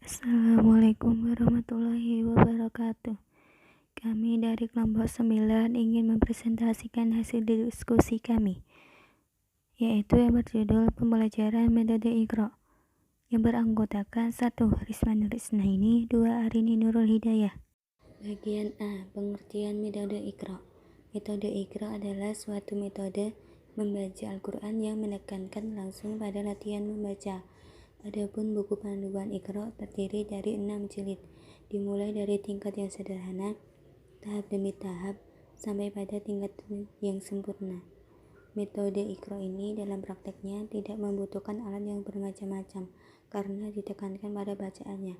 Assalamualaikum warahmatullahi wabarakatuh. Kami dari kelompok 9 ingin mempresentasikan hasil diskusi kami, yaitu yang berjudul Pembelajaran Metode Iqra, yang beranggotakan 1. Risman Risnaini, 2. Arini Nurul Hidayah. Bagian A. Pengertian metode Iqra. Metode Iqra adalah suatu metode membaca Al-Quran yang menekankan langsung pada latihan membaca. Adapun buku panduan Iqra terdiri dari 6 jilid, dimulai dari tingkat yang sederhana, tahap demi tahap, sampai pada tingkat yang sempurna. Metode Iqra ini dalam prakteknya tidak membutuhkan alat yang bermacam-macam, karena ditekankan pada bacaannya.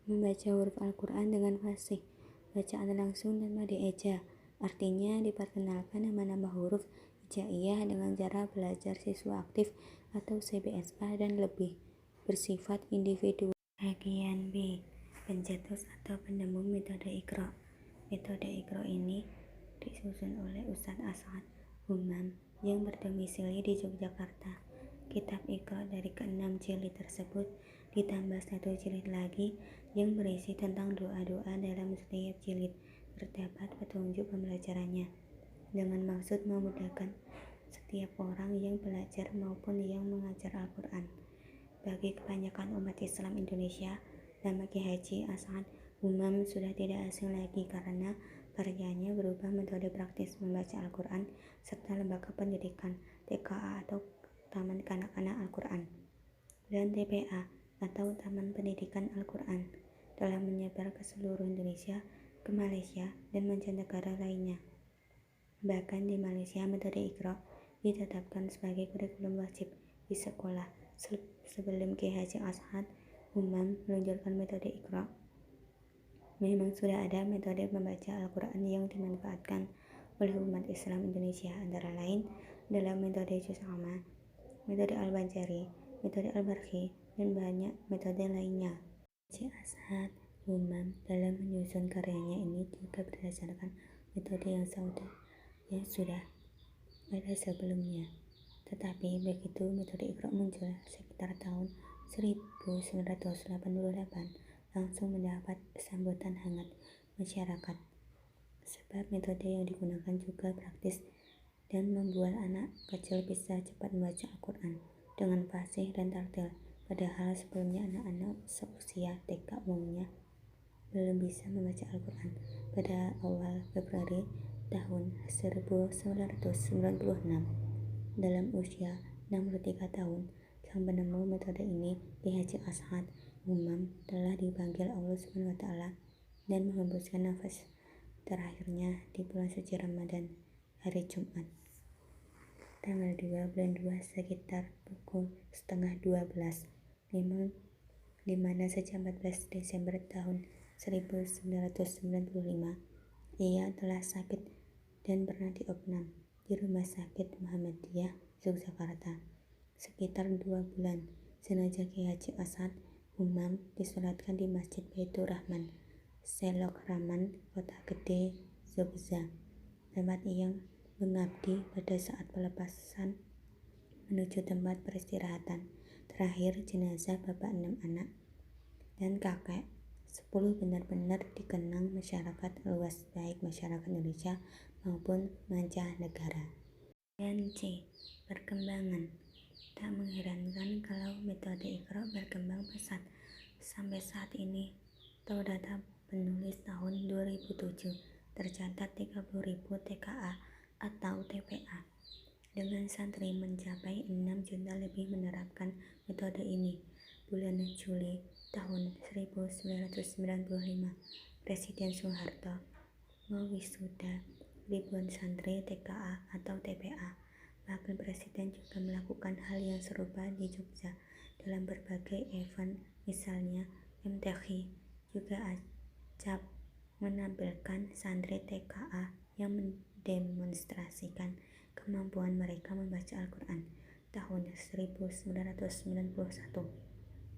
Membaca huruf Al-Quran dengan fasih, bacaan langsung tanpa dieja, artinya diperkenalkan nama-nama huruf hijaiyah dengan cara belajar siswa aktif atau CBSA dan lebih bersifat individu. Bagian B. Pencetus atau penemu metode Iqra. Metode Iqra ini disusun oleh Ustadz As'ad Humam yang berdomisili di Yogyakarta. Kitab Iqra dari ke-6 jilid tersebut ditambah 1 jilid lagi yang berisi tentang doa-doa dalam setiap jilid. Terdapat petunjuk pembelajarannya dengan maksud memudahkan setiap orang yang belajar maupun yang mengajar Al-Quran. Bagi kebanyakan umat Islam Indonesia, nama Ki Haji As'ad Humam sudah tidak asing lagi karena karyanya berupa metode praktis membaca Al-Quran serta lembaga pendidikan TKA atau Taman Kanak-kanak Al-Quran dan TPA atau Taman Pendidikan Al-Quran telah menyebar ke seluruh Indonesia, ke Malaysia, dan mancanegara lainnya. Bahkan di Malaysia, metode Iqra ditetapkan sebagai kurikulum wajib di sekolah. Sebelum Ki Haji As'ad Humam meluncurkan metode Iqra, memang sudah ada metode membaca Al-Quran yang dimanfaatkan oleh umat Islam Indonesia, antara lain dalam metode Juz Amma, metode Al-Banjari, metode Al-Barqi, dan banyak metode lainnya. Haji As'ad Humam dalam menyusun karyanya ini juga berdasarkan metode yang sudah ada sebelumnya. Tetapi begitu metode Iqra muncul sekitar tahun 1988, langsung mendapat sambutan hangat masyarakat. Sebab metode yang digunakan juga praktis dan membuat anak kecil bisa cepat membaca Al-Quran dengan fasih dan tartil. Padahal sebelumnya anak-anak seusia TK umumnya belum bisa membaca Al-Quran. Pada awal Februari tahun 1996, dalam usia 63 tahun, sang penemu metode ini, Ki Haji As'ad Humam, telah dipanggil Allah SWT dan menghembuskan nafas terakhirnya di bulan suci Ramadan, hari Jumat, tanggal 2 bulan 2 sekitar pukul setengah 12, di mana sejak 14 Desember tahun 1995 ia telah sakit dan pernah diopnam di Rumah Sakit Muhammadiyah Yogyakarta sekitar 2 bulan. Jenazah Ki Haji As'ad Humam disolatkan di Masjid Baitur Rahman, Selok Raman, Kota Gede, Jogja, tempat ia mengabdi pada saat pelepasan menuju tempat peristirahatan terakhir jenazah bapak 6 anak dan kakek 10 benar-benar dikenang masyarakat luas, baik masyarakat Indonesia maupun mancanegara. Dan C. Perkembangan. Tak mengherankan kalau metode Iqra berkembang pesat. Sampai saat ini, tahu data penulis tahun 2007 tercatat 30.000 TKA atau TPA dengan santri mencapai 6 juta lebih menerapkan metode ini. Bulan Juli tahun 1995, Presiden Soeharto mewisuda ribuan santri TKA atau TPA. Bahkan Presiden juga melakukan hal yang serupa di Jogja dalam berbagai event, misalnya MTQ juga acap menampilkan santri TKA yang mendemonstrasikan kemampuan mereka membaca Al-Quran. Tahun 1991,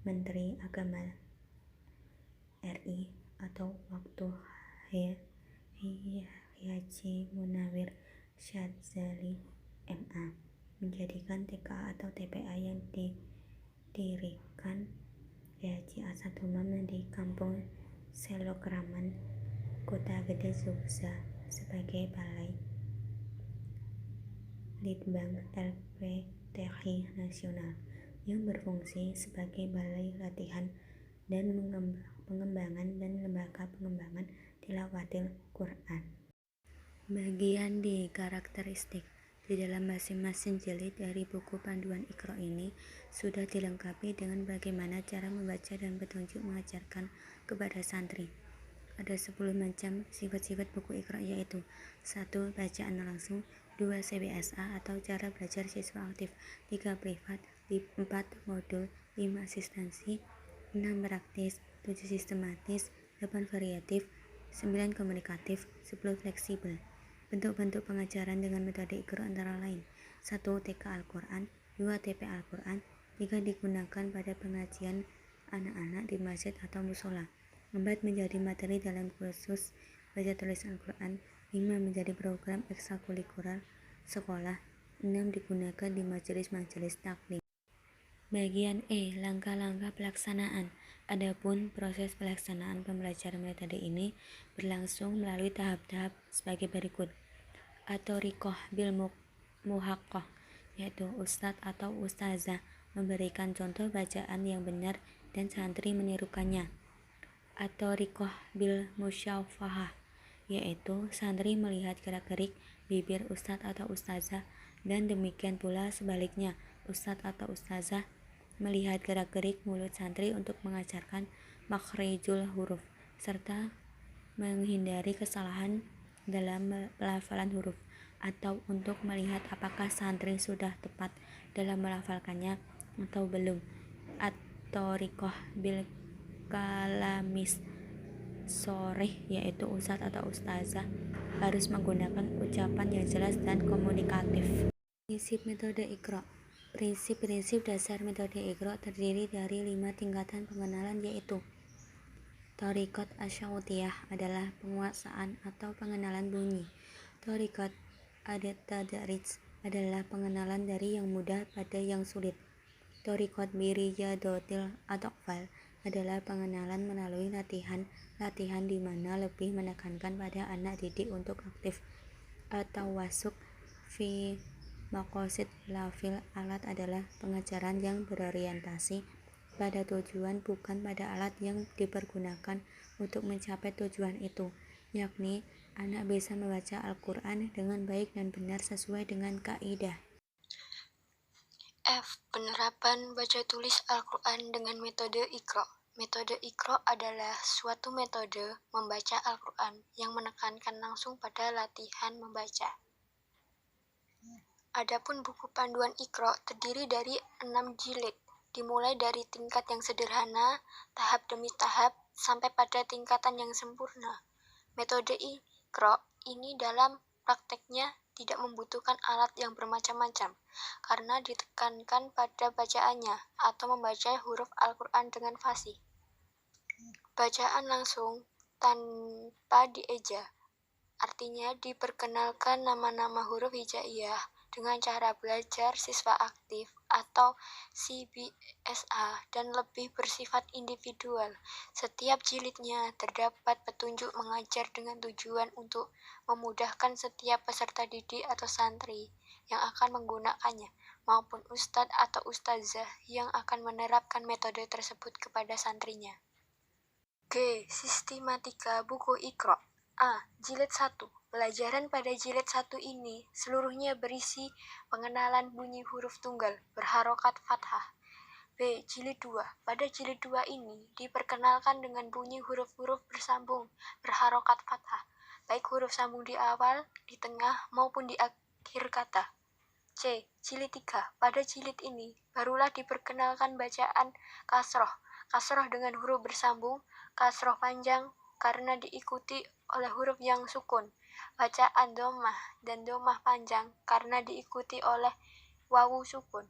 Menteri Agama RI atau waktu Haji Munawir Syadzali MA menjadikan TKA atau TPA yang didirikan Haji Asad Umam di Kampung Selokraman, Kota Gede Jogja sebagai Balai Litbang LPTI Nasional yang berfungsi sebagai balai latihan dan pengembangan dan lembaga pengembangan tilawatil Quran. Bagian di karakteristik di dalam masing-masing jilid dari buku panduan Iqra ini sudah dilengkapi dengan bagaimana cara membaca dan petunjuk mengajarkan kepada santri. Ada 10 macam sifat-sifat buku Iqra, yaitu 1. Bacaan langsung, 2. CBSA atau cara belajar siswa aktif, 3. Privat, 4. Modul, 5. Asistensi, 6. Praktis, 7. Sistematis, 8. Variatif, 9. Komunikatif, 10. Fleksibel. Bentuk-bentuk pengajaran dengan metode Iqra antara lain: 1. TK Al-Quran, 2. TP Al-Quran, 3. Digunakan pada pengajian anak-anak di masjid atau musola, 4. Menjadi materi dalam kursus baca tulis Al-Quran, 5. Menjadi program ekstrakurikuler sekolah, 6. Digunakan di majelis-majelis taklim. Bagian E. Langkah-langkah pelaksanaan. Adapun proses pelaksanaan pembelajaran metode ini berlangsung melalui tahap-tahap sebagai berikut. Atorikoh bil muhaqqoh, yaitu ustadz atau ustazah memberikan contoh bacaan yang benar dan santri menirukannya. Atorikoh bil musyafahah, yaitu santri melihat gerak-gerik bibir ustadz atau ustazah, dan demikian pula sebaliknya, ustadz atau ustazah melihat gerak-gerik mulut santri untuk mengajarkan makhrijul huruf serta menghindari kesalahan dalam pelafalan huruf, atau untuk melihat apakah santri sudah tepat dalam melafalkannya atau belum. At-thoriqah bil kalamis soreh, yaitu ustadz atau ustazah harus menggunakan ucapan yang jelas dan komunikatif. Prinsip metode Iqra. Prinsip-prinsip dasar metode Iqra terdiri dari 5 tingkatan pengenalan, yaitu Thoriqat Asyautiyah adalah penguasaan atau pengenalan bunyi. Thoriqat Ad-Tadarij adalah pengenalan dari yang mudah pada yang sulit. Thoriqat Biriyadotil Atokfal adalah pengenalan melalui latihan di mana lebih menekankan pada anak didik untuk aktif. Atau wasuk fi Maqasid lafil alat adalah pengajaran yang berorientasi pada tujuan, bukan pada alat yang dipergunakan untuk mencapai tujuan itu, yakni anak bisa membaca Al-Quran dengan baik dan benar sesuai dengan kaidah. F. Penerapan baca tulis Al-Quran dengan metode Iqra. Metode Iqra adalah suatu metode membaca Al-Quran yang menekankan langsung pada latihan membaca. Adapun buku panduan Iqra terdiri dari 6 jilid, dimulai dari tingkat yang sederhana, tahap demi tahap, sampai pada tingkatan yang sempurna. Metode Iqra ini dalam prakteknya tidak membutuhkan alat yang bermacam-macam, karena ditekankan pada bacaannya atau membaca huruf Al-Quran dengan fasih. Bacaan langsung tanpa dieja, artinya diperkenalkan nama-nama huruf hijaiyah dengan cara belajar siswa aktif atau CBSA dan lebih bersifat individual. Setiap jilidnya terdapat petunjuk mengajar dengan tujuan untuk memudahkan setiap peserta didik atau santri yang akan menggunakannya, maupun ustadz atau ustazah yang akan menerapkan metode tersebut kepada santrinya. G. Sistematika buku Iqra. A. Jilid 1. Pelajaran pada jilid 1 ini seluruhnya berisi pengenalan bunyi huruf tunggal berharokat fathah. B. Jilid 2. Pada jilid 2 ini diperkenalkan dengan bunyi huruf-huruf bersambung berharokat fathah, baik huruf sambung di awal, di tengah, maupun di akhir kata. C. Jilid 3. Pada jilid ini barulah diperkenalkan bacaan kasroh dengan huruf bersambung, kasroh panjang karena diikuti oleh huruf yang sukun, bacaan domah dan domah panjang karena diikuti oleh wawu sukun.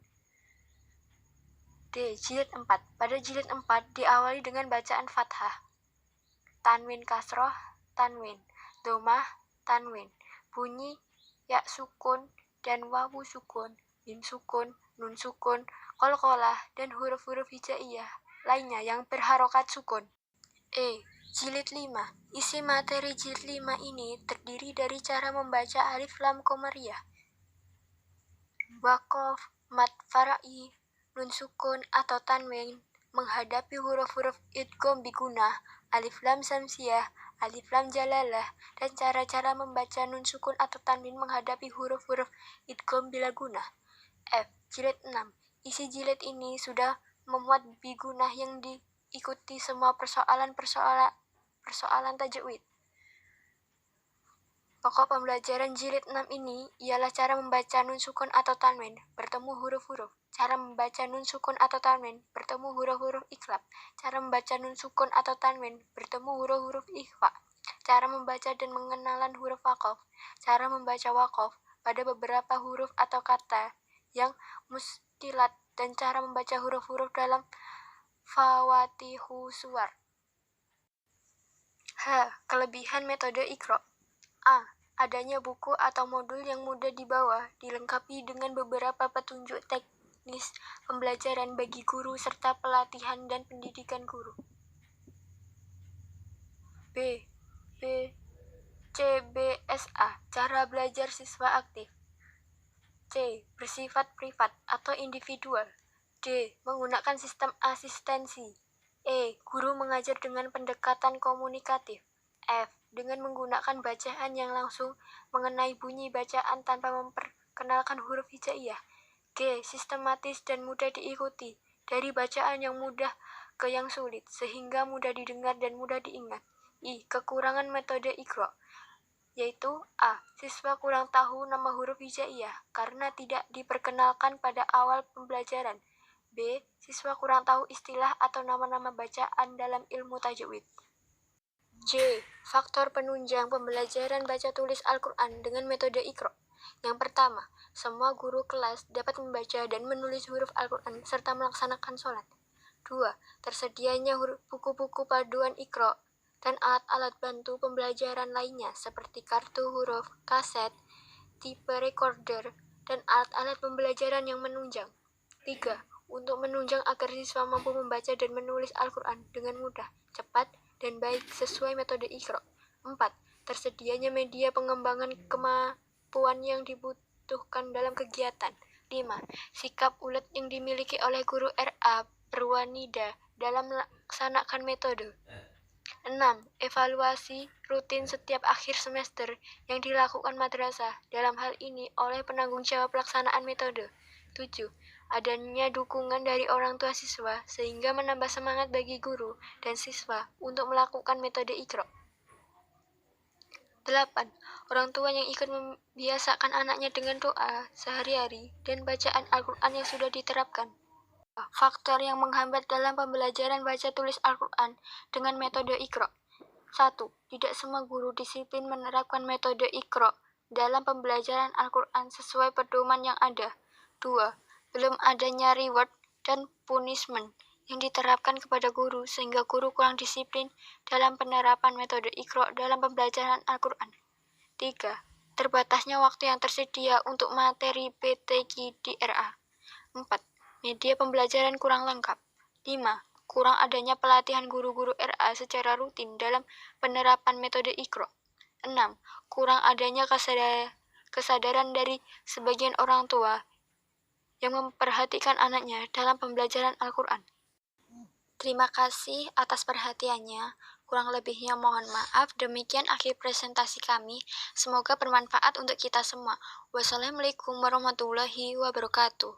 D. Jilid 4. Pada jilid 4 diawali dengan bacaan fathah, tanwin kasroh, tanwin, domah, tanwin, bunyi ya sukun dan wawu sukun, mim sukun, nun sukun, qalqalah, dan huruf-huruf hijaiyah. lainnya yang berharokat sukun. Jilid 5. Isi materi jilid 5 ini terdiri dari cara membaca alif lam komariah, wakof, mat farai, nun sukun atau tanwin, menghadapi huruf-huruf idgham bigunah, alif lam samsiah, alif lam jalalah, dan cara-cara membaca nun sukun atau tanwin menghadapi huruf-huruf idgham bila gunah. Jilid 6. Isi jilid ini sudah memuat bigunah yang diikuti semua persoalan tajwid. Pokok pembelajaran jilid 6 ini ialah cara membaca nun sukun atau tanwin bertemu huruf-huruf, cara membaca nun sukun atau tanwin bertemu huruf-huruf iklab, cara membaca nun sukun atau tanwin bertemu huruf-huruf ikhfa, cara membaca dan mengenalan huruf wakof, cara membaca wakof pada beberapa huruf atau kata yang mustilat, dan cara membaca huruf-huruf dalam fawatihu suwar. Kelebihan metode Iqra. Adanya buku atau modul yang mudah dibawa, dilengkapi dengan beberapa petunjuk teknis pembelajaran bagi guru serta pelatihan dan pendidikan guru. CBSA, cara belajar siswa aktif. C. Bersifat privat atau individual. D. Menggunakan sistem asistensi. Guru mengajar dengan pendekatan komunikatif. F. Dengan menggunakan bacaan yang langsung mengenai bunyi bacaan tanpa memperkenalkan huruf hijaiyah. G. Sistematis dan mudah diikuti, dari bacaan yang mudah ke yang sulit, sehingga mudah didengar dan mudah diingat. Kekurangan metode Iqra, yaitu A. Siswa kurang tahu nama huruf hijaiyah karena tidak diperkenalkan pada awal pembelajaran. B. Siswa kurang tahu istilah atau nama-nama bacaan dalam ilmu tajwid. J. Faktor penunjang pembelajaran baca tulis Al-Quran dengan metode Iqra. Yang pertama, semua guru kelas dapat membaca dan menulis huruf Al-Quran serta melaksanakan sholat. 2. Tersedianya buku-buku paduan Iqra dan alat-alat bantu pembelajaran lainnya seperti kartu huruf, kaset, tipe recorder, dan alat-alat pembelajaran yang menunjang. 3. Untuk menunjang agar siswa mampu membaca dan menulis Al-Quran dengan mudah, cepat, dan baik sesuai metode Iqra. 4. Tersedianya media pengembangan kemampuan yang dibutuhkan dalam kegiatan. 5. Sikap ulet yang dimiliki oleh guru RA Perwanida dalam melaksanakan metode. 6. Evaluasi rutin setiap akhir semester yang dilakukan madrasah, dalam hal ini oleh penanggung jawab pelaksanaan metode. 7. Adanya dukungan dari orang tua siswa sehingga menambah semangat bagi guru dan siswa untuk melakukan metode Iqra. 8. Orang tua yang ikut membiasakan anaknya dengan doa sehari-hari dan bacaan Al-Quran yang sudah diterapkan. Faktor yang menghambat dalam pembelajaran baca tulis Al-Quran dengan metode Iqra. 1. Tidak semua guru disiplin menerapkan metode Iqra dalam pembelajaran Al-Quran sesuai pedoman yang ada. 2. Belum adanya reward dan punishment yang diterapkan kepada guru sehingga guru kurang disiplin dalam penerapan metode Iqra dalam pembelajaran Al-Quran. 3. Terbatasnya waktu yang tersedia untuk materi PTQ di RA. 4. Media pembelajaran kurang lengkap. 5. Kurang adanya pelatihan guru-guru RA secara rutin dalam penerapan metode Iqra. 6. Kurang adanya kesadaran dari sebagian orang tua yang memperhatikan anaknya dalam pembelajaran Al-Quran. Terima kasih atas perhatiannya. Kurang lebihnya mohon maaf. Demikian akhir presentasi kami. Semoga bermanfaat untuk kita semua. Wassalamualaikum warahmatullahi wabarakatuh.